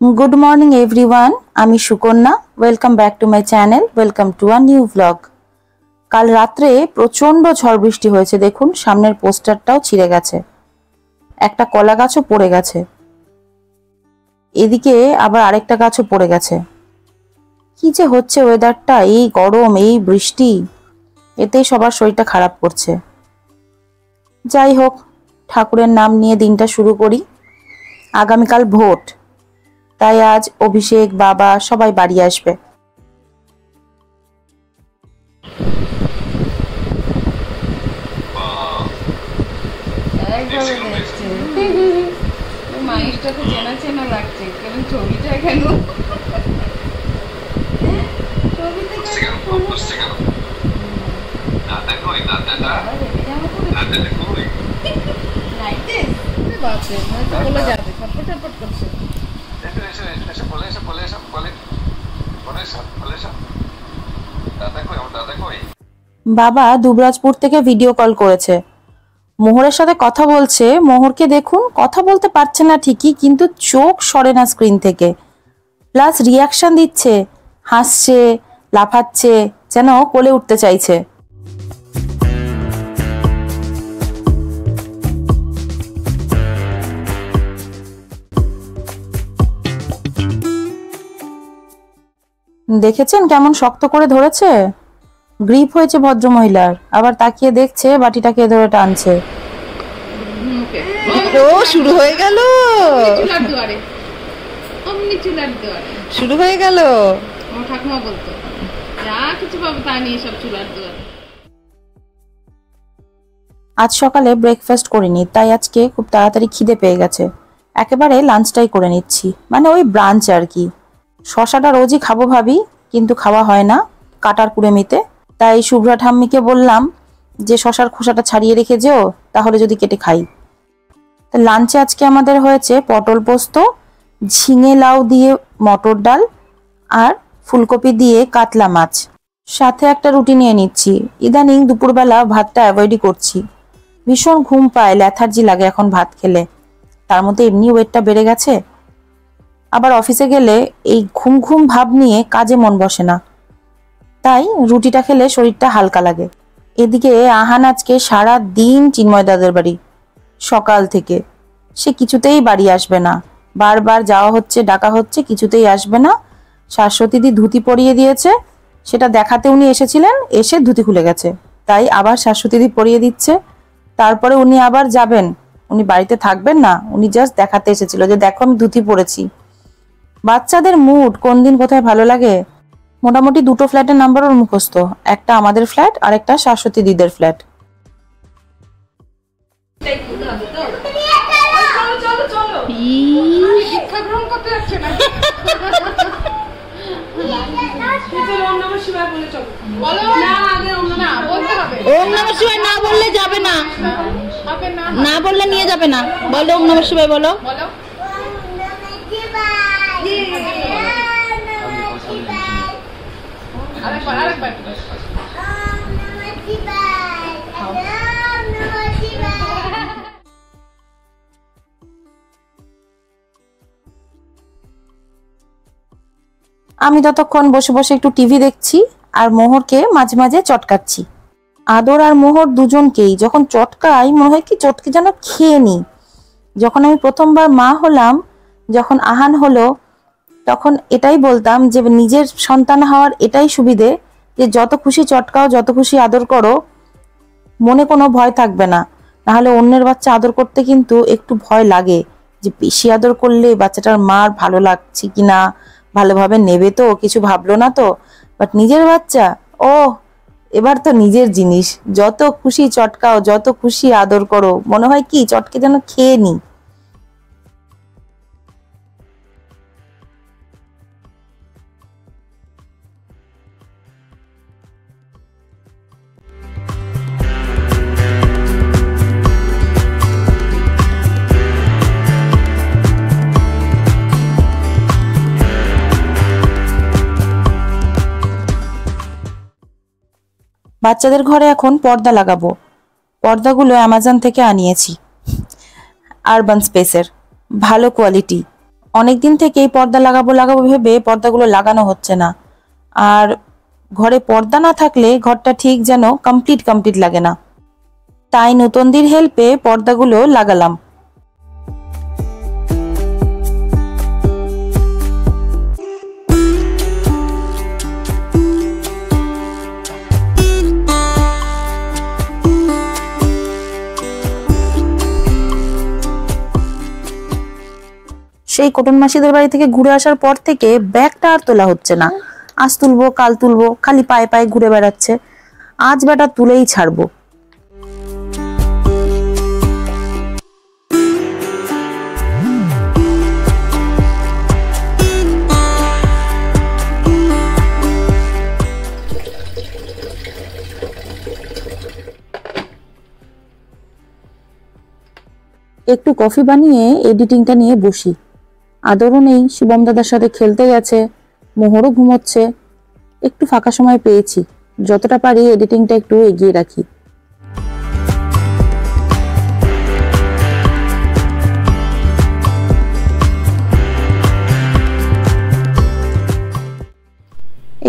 Good morning everyone, आमी Sukanya. Welcome back to my channel, welcome to a new vlog. कल रात्रे प्रचंड झड़ बृष्टि हয়েছে, देखुन सामनेर पोस्टारटाও छिड़े गेছে, একটা কলা গাছও পড়ে গেছে, এদিকে আবার আরেকটা গাছও পড়ে গেছে। কি যে হচ্ছে ওয়েদারটা, এই গরম এই বৃষ্টি, এতেই সবার শরীরটা খারাপ করছে। যাই হোক, ঠাকুরের নাম নিয়ে দিনটা শুরু করি। আগামীকাল ভোট, তাই আজ অভিষেক বাবা সবাই বাড়ি আসবে। মাইশটাকে চেনা চেনা লাগছে, কারণ ছবিটা কেন ছবিতে বলে যাবে ফটফট ফটফট করছে। বাবা দুবরাজপুর থেকে ভিডিও কল করেছে, মোহরের সাথে কথা বলছে। মোহরকে দেখুন, কথা বলতে পারছে না ঠিকই, কিন্তু চোখ সরে না স্ক্রিন থেকে, প্লাস রিয়াকশন দিচ্ছে, হাসছে, লাফাচ্ছে, যেন কোলে উঠতে চাইছে। দেখেছেন কেমন শক্ত করে ধরেছে, গ্রিপ হয়েছে ভদ্রমহিলার। আবার তাকিয়ে দেখছে, বাটিটাকে ধরে টানছে। ও শুরু হয়ে গেল, চুলার দুয়ারে অমনি চুলার দুয়ারে শুরু হয়ে গেল। আমার ঠাকুমা বলতো, যা কিছু পাবো তা নিয়ে সব চুলার দুয়ারে। আজ সকালে ব্রেকফাস্ট করিনি, তাই আজকে খুব তাড়াতাড়ি খিদে পেয়ে গেছে। একেবারে লাঞ্চটাই করে নিচ্ছি, মানে ওই ব্রাঞ্চ আর কি। শশাটা রোজই খাবো ভাবি, কিন্তু খাওয়া হয় না কাটার কুড়েমিতে। তাই শুভ্রা ঠাম্মিকে বললাম যে শশার খোসাটা ছাড়িয়ে রেখে যেও, তাহলে যদি কেটে খাই। তা লাঞ্চে আজকে আমাদের হয়েছে পটল পোস্ত, ঝিঙে লাউ দিয়ে মটর ডাল, আর ফুলকপি দিয়ে কাতলা মাছ, সাথে একটা রুটি নিয়ে নিচ্ছি। ইদানিং দুপুরবেলা ভাতটা অ্যাভয়েডই করছি, ভীষণ ঘুম পায়, ল্যাথার্জি লাগে এখন ভাত খেলে। তার মধ্যে এমনি ওয়েটটা বেড়ে গেছে, আবার অফিসে গেলে এই ঘুম ঘুম ভাব নিয়ে কাজে মন বসে না, তাই রুটিটা খেলে শরীরটা হালকা লাগে। এদিকে আহান আজকে সারা দিন চিন্ময় দাদের বাড়ি, সকাল থেকে। সে কিছুতেই বাড়ি আসবে না, বারবার যাওয়া হচ্ছে, ডাকা হচ্ছে, কিছুতেই আসবে না। শাশ্বতীদি ধুতি পরিয়ে দিয়েছে, সেটা দেখাতে উনি এসেছিলেন, এসে ধুতি খুলে গেছে, তাই আবার শাশ্বতীদি পরিয়ে দিচ্ছে। তারপরে উনি আবার যাবেন, উনি বাড়িতে থাকবেন না, উনি জাস্ট দেখাতে এসেছিল যে দেখো আমি ধুতি পরেছি। বাচ্চাদের মুড কোন দিন কোথায় ভালো লাগে। মোটামুটি দুটো ফ্ল্যাটের নাম্বার ওর মুখস্থ, একটা আমাদের ফ্ল্যাট আর একটা শাশ্বতী দিদের ফ্ল্যাট। না বললে যাবে না, না বললে নিয়ে যাবে না। বলো ওম নমঃ শিবায়, বলো। আমি ততক্ষণ বসে বসে একটু টিভি দেখছি আর মোহরকে মাঝে মাঝে চটকাচ্ছি। আদর আর মোহর দুজনকেই যখন চটকাই মনে হয় কি চটকে যেন খেয়ে নি। যখন আমি প্রথমবার মা হলাম, যখন আহান হলো, তখন এটাই বলতাম যে নিজের সন্তান হওয়ার এটাই সুবিধে যে যত খুশি চটকাও, যত খুশি আদর করো, মনে কোনো ভয় থাকবে না। নাহলে অন্যের বাচ্চা আদর করতে কিন্তু একটু ভয় লাগে, যে বেশি আদর করলে বাচ্চাটার মার ভালো লাগছে কিনা, ভালোভাবে নেবে তো, কিছু ভাবলো না তো। বাট নিজের বাচ্চা, ও এবার তো নিজের জিনিস, যত খুশি চটকাও, যত খুশি আদর করো, মনে হয় কি চটকে যেন খেয়ে নি। বাচ্চাদের ঘরে এখন পর্দা লাগাবো। পর্দাগুলো অ্যামাজন থেকে আনিয়েছি, আরবান স্পেসের, ভালো কোয়ালিটি, অনেকদিন থেকেই পর্দা লাগাবো লাগাবো ভেবে পর্দাগুলো লাগানো হচ্ছে না। আর ঘরে পর্দা না থাকলে ঘরটা ঠিক যেন কমপ্লিট লাগে না। তাই নতুনদের হেল্পে পর্দাগুলো লাগালাম। সেই কটন মাসিদের বাড়ি থেকে ঘুরে আসার পর থেকে ব্যাগটা আর তোলা হচ্ছে না। আজ তুলবো কাল তুলবো, খালি পায়ে পায়ে ঘুরে বেড়াচ্ছে। আজ ব্যাটা তুলেই ছাড়বো। একটু কফি বানিয়ে এডিটিংটা নিয়ে বসি। আদরও নেই, শুভম দাদার সাথে খেলতে গেছে, মোহরও ঘুমোচ্ছে। একটু ফাঁকা সময় পেয়েছি, যতটা পারি এডিটিংটা একটু এগিয়ে রাখি।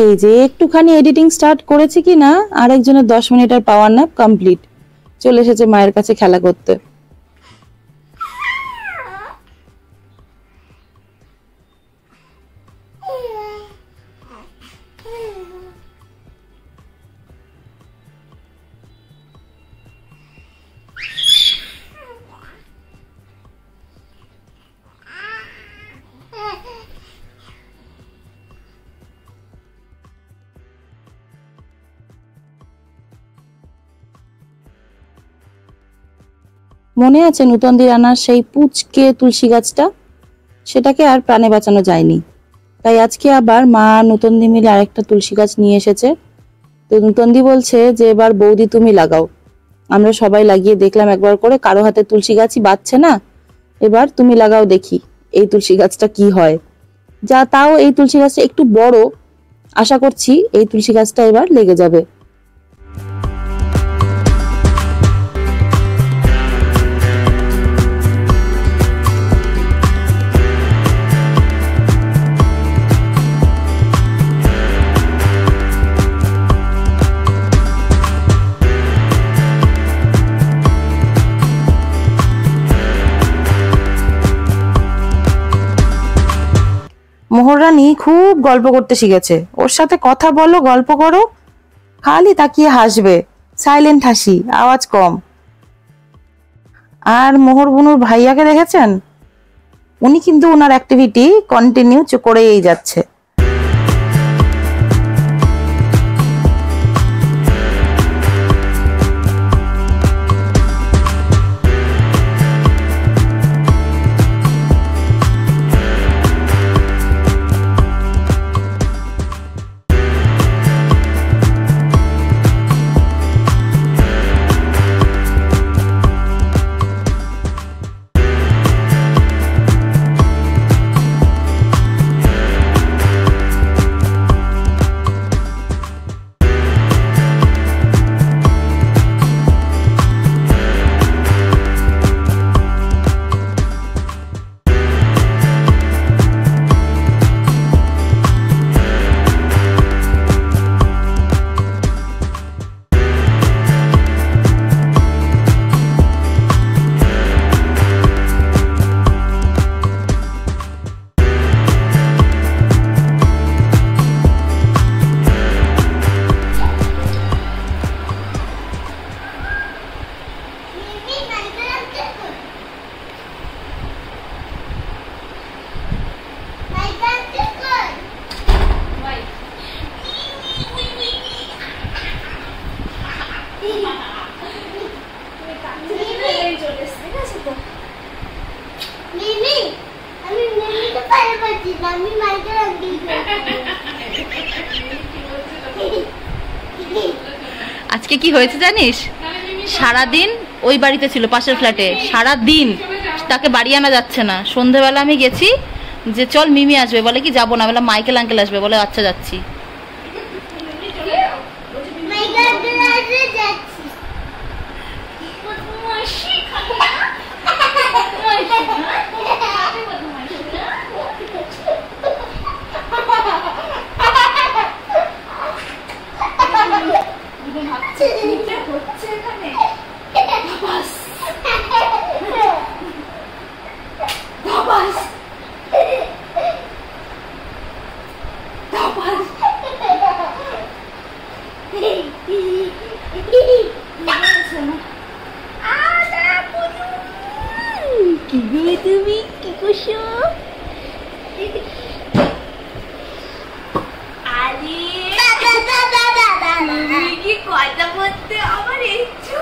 এই যে একটুখানি এডিটিং স্টার্ট করেছি কি না, আরেকজনের 10 মিনিটের পাওয়ার ন্যাপ কমপ্লিট। চলে এসেছে মায়ের কাছে খেলা করতে। মনে আছে নূতনদের আনার সেই পুচকে তুলসী গাছটা? সেটাকে আর প্রাণে বাঁচানো যায়নি। তাই আজকে আবার মা নূতনদি মিলে আরেকটা তুলসী গাছ নিয়ে এসেছে। তো নূতনদি বলছে যে এবার বৌদি তুমি লাগাও। আমরা সবাই লাগিয়ে দেখলাম একবার করে, কারো হাতে তুলসী গাছই বাঁচছে না। এবার তুমি লাগাও দেখি এই তুলসী গাছটা কি হয়। যা তাও এই তুলসী গাছটা একটু বড়, আশা করছি এই তুলসী গাছটা এবার লেগে যাবে। মোহরানি খুব গল্প করতে শিখেছে। ওর সাথে কথা বলো, গল্প করো, খালি তাকিয়ে হাসবে। সাইলেন্ট হাসি, আওয়াজ কম। আর মোহর বুনুর ভাইয়াকে দেখেছেন? উনি কিন্তু ওনার অ্যাক্টিভিটি কন্টিনিউ করেই যাচ্ছে। আজকে কি হয়েছে জানিস? সারাদিন ওই বাড়িতে ছিল, পাশের ফ্ল্যাটে। সারাদিন তাকে বাড়ি আনা যাচ্ছে না। সন্ধ্যেবেলা আমি গেছি যে চল মিমি আসবে, বলে কি যাবো না, বলে মাইকেল আঙ্কেল আসবে, বলে আচ্ছা যাচ্ছি। হচ্ছে এখানে বাস বাস বাস কি গো তুমি কি করছো? আরে তুমি কি কথা বলতে আমার ইচ্ছু,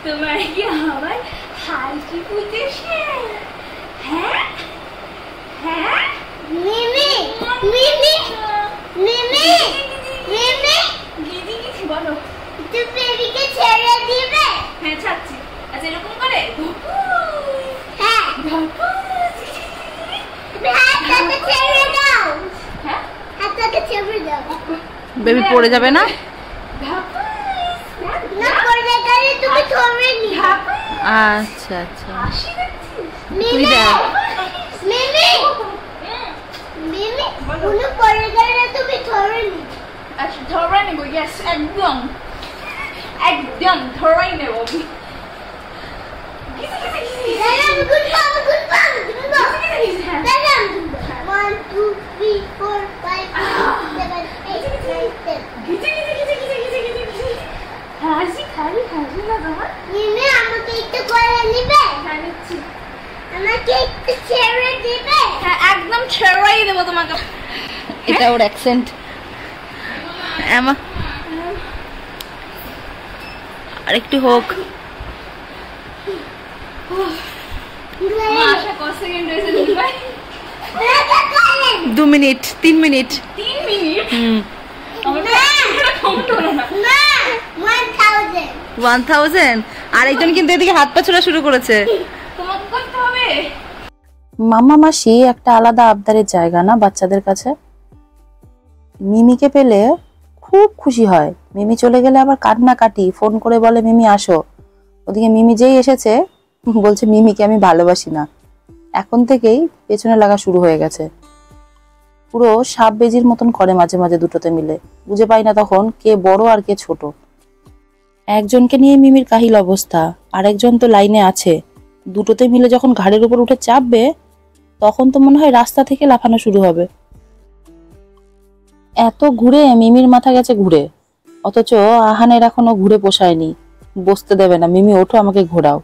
তোমার কি আমার হালকি বুঝেছে? হ্যাঁ হ্যাঁ মিমি মিমি মিমি মিমি দিদি কিছু বলো। তুই বেবিকে ছেড়ে দিবে? হ্যাঁ ছাড়ছি। আচ্ছা এরকম করে হ্যাঁ হাতটাকে ছেড়ে দাও। হ্যাঁ হাতটাকে ছেড়ে দাও। বেবি পড়ে যাবে না? না পড়ে গেলে তুমি ধরে নি। আচ্ছা আচ্ছা তুই দেখ মিমি মিমি কোনো পড়ে গেলে তুমি ধরে নি। আচ্ছা ধরে নেব। ইয়েস একদম একদম ধরে নেব। একদম ছেড়েই দেবো তোমাকে। এটা ওর অ্যাকসেন্ট। আরেকটু হোক। 2 মিনিট 3 মিনিট 3 মিনিট 1000। আরেকজন কিন্তু এদিকে হাত পা ছোড়া শুরু করেছে। তোমাকে করতে হবে। মামা মাসি একটা আলাদা আবদারের জায়গা না বাচ্চাদের কাছে। মিমিকে পেলে খুব খুশি হয়, মিমি চলে গেলে আবার কান্নাকাটি, ফোন করে বলে মিমি আসো। ওদিকে মিমি যেই এসেছে বলছে মিমিকে আমি ভালোবাসি না। এখন থেকেই পেছনে লাগা শুরু হয়ে গেছে। পুরো সাপ বেজির মতন করে মাঝে মাঝে দুটোতে মিলে, বুঝে পাই না তখন কে বড় আর কে ছোট। একজনকে নিয়ে মিমির কাহিল অবস্থা, আরেকজন তো লাইনে আছে। দুটোতে মিলে যখন ঘাড়ের উপর উঠে চাপবে তখন তো মনে হয় রাস্তা থেকে লাফানো শুরু হবে। এত ঘুরে মিমির মাথা গেছে ঘুরে, অথচ আহানের এখনো ঘুরে পোষায়নি। বসতে দেবে না, মিমি ওঠো আমাকে ঘোরাও।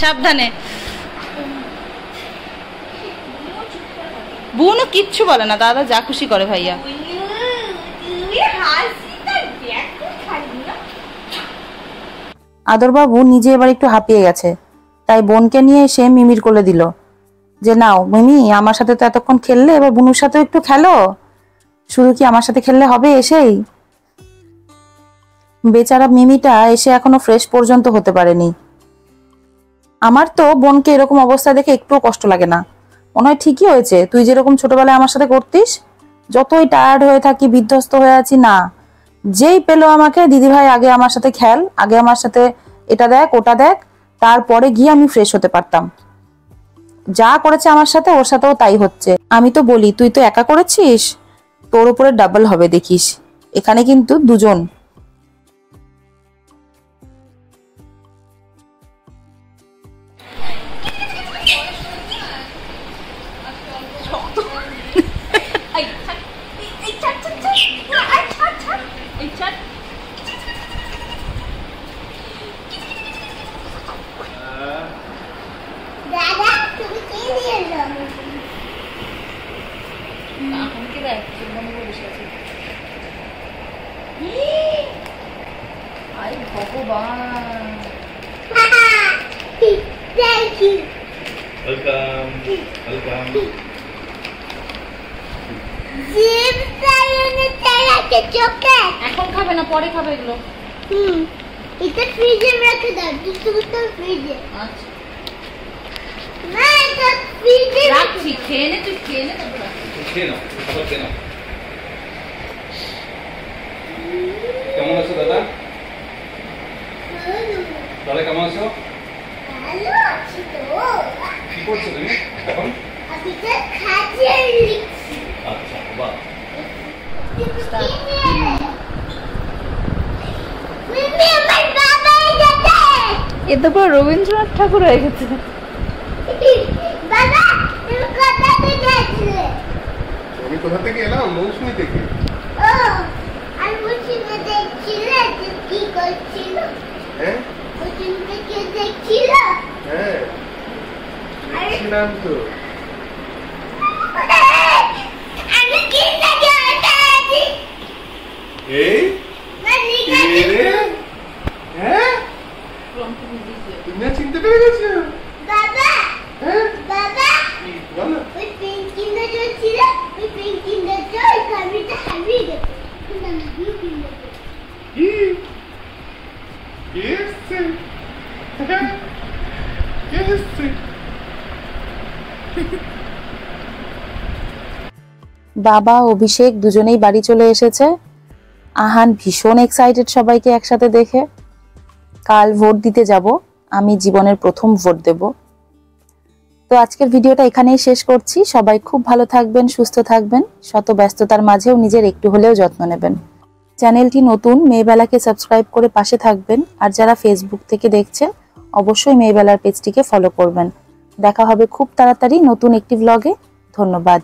সাবধানে। বোনও কিচ্ছু বলে না, দাদা যা খুশি করে ভাইয়া। আদরবাবু নিজে এবার একটু হাঁপিয়ে গেছে, তাই বোনকে নিয়ে এসে মিমির কোলে দিল যে নাও মিমি, আমার সাথে তো এতক্ষণ খেললে, এবার বুনুর সাথেও একটু খেলো। শুধু কি আমার সাথে খেললে হবে? এসেই বেচারা মিমিটা এসে এখনো ফ্রেশ পর্যন্ত হতে পারেনি। আমার তো বোনকে এরকম অবস্থা দেখে একটুও কষ্ট লাগে না, মনে হয় ঠিকই হয়েছে। তুই যেরকম ছোটবেলায় আমার সাথে করতিস, যতই টায়ার্ড হয়ে থাকি, বিধ্বস্ত হয়ে আছি, না যেই পেলো আমাকে দিদিভাই আগে আমার সাথে খেল, আগে আমার সাথে এটা দেখ ওটা দেখ, তারপরে গিয়ে আমি ফ্রেশ হতে পারতাম। যা করেছে আমার সাথে ওর সাথেও তাই হচ্ছে। আমি তো বলি তুই তো একা করেছিস, তোর উপরে ডাবল হবে দেখিস। এখানে কিন্তু দুজন। কি দেখ ভগবান, Thank you. Welcome. Welcome. এখন খাবে না, পরে খাবে এগুলো। এটা ফ্রিজে রেখে দাও, দুটো ফ্রিজে। আচ্ছা না, এটা ফ্রিজে রাখছি, খেয়ে নে, তুই খেয়ে নে, তারপর রাখ। খেয়ে নাও, খাবার খেয়ে নাও। কেমন আছো দাদা? দাদা কেমন আছো? ভালো আছি তো। কি করছো তুমি এখন? আমি তো খাচ্ছি লিখছি। আচ্ছা, বাহ। মিমি, আমার বাবা এসেছে। এ তো পুরো রবীন্দ্রনাথ ঠাকুর হয়ে গেছে। বাবা, তুমি কোথা থেকে আসলে? আমি কোথা থেকে এলাম? মৌসুমী থেকে। ও, আর মৌসুমী দেখছিলে যে কি করছিল? হ্যাঁ মৌসুমী থেকে দেখছিল? হ্যাঁ দেখছিলাম তো। আমি কিনতে যাচ্ছি। এই মানে কে রে? হ্যাঁ তুমি না চিনতে পেরে গেছো? বাবা, হ্যাঁ বাবা, কি বলো? ওই পেন্টিংটা ছিল, ওই পেন্টিংটা ওই কামিটা হারিয়ে গেছে। কিন্তু আমি কিনতে কি কে এসছে? হ্যাঁ? কে এসছে? বাবা অভিষেক দুজনেই বাড়ি চলে এসেছে। আহান ভীষণ এক্সাইটেড সবাইকে একসাথে দেখে। কাল ভোট দিতে যাব, আমি জীবনের প্রথম ভোট দেব। তো আজকের ভিডিওটা এখানেই শেষ করছি। সবাই খুব ভালো থাকবেন, সুস্থ থাকবেন, শত ব্যস্ততার মাঝেও নিজের একটু হলেও যত্ন নেবেন। চ্যানেলটি নতুন, মেয়েবেলাকে সাবস্ক্রাইব করে পাশে থাকবেন। আর যারা ফেসবুক থেকে দেখছেন অবশ্যই মেয়েবেলার পেজটিকে ফলো করবেন। দেখা হবে খুব তাড়াতাড়ি নতুন একটি ব্লগে। ধন্যবাদ।